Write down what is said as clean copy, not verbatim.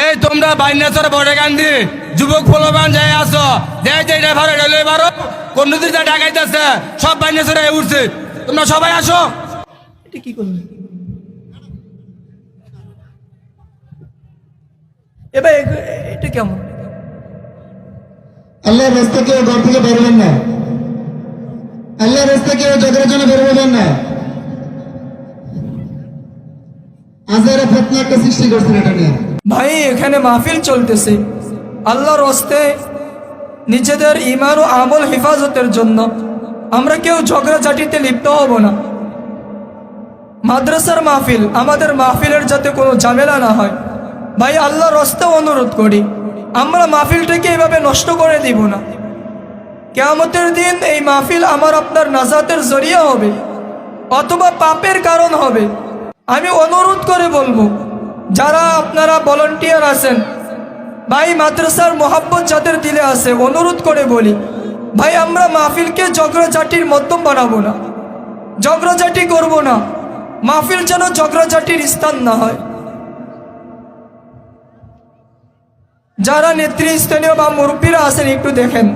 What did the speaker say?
এই তোমরা বাইনাচর বড়ে গান্ধী যুবক ফলবান যাই আসো দেয় যে ড্রাইভার রেলে বারো কোন নদীর যা ডাকাইতেছে সব বাইনাচরে উঠছে তোমরা সবাই আসো। এটা কি করলি এবার এটা কেমন? আল্লাহর রাস্তা কেউ ঘর থেকে বেরোবেন না, আল্লাহর রাস্তা কেউ ঝগড়ার জন্য বেরোবেন না। আজারা ফেতনা একটা সৃষ্টি করছেন এটা নিয়ে। ভাই এখানে মাহফিল চলতেছে আল্লাহর রাস্তে নিজেদের ঈমান ও আমল হেফাজতের জন্য আমরা কেউ ঝগড়াঝাটিতে লিপ্ত হব না। মাদ্রাসার মাহফিল, আমাদের মাহফিলের যাতে কোনো ঝামেলা না হয় ভাই আল্লাহর রাস্তে অনুরোধ করি আমরা মাহফিলটাকে এভাবে নষ্ট করে দিব না। কিয়ামতের দিন এই মাহফিল আমার আপনার নাজাতের জরিয়া হবে অথবা পাপের কারণ হবে। আমি অনুরোধ করে বলবো যারা আপনারা ভলান্টিয়ার আছেন ভাই মাদ্রাসার মোহাব্বত যাদের দিলে আছে অনুরোধ করে বলি ভাই আমরা মাহফিলকে ঝগড়াঝাটির মাধ্যম বানাবো না, ঝগড়াঝাটি করব না, মাহফিল যেন ঝগড়াঝাটির স্থান না হয়। যারা নেতৃস্থানীয় বা মুরব্বীরা আছেন একটু দেখেন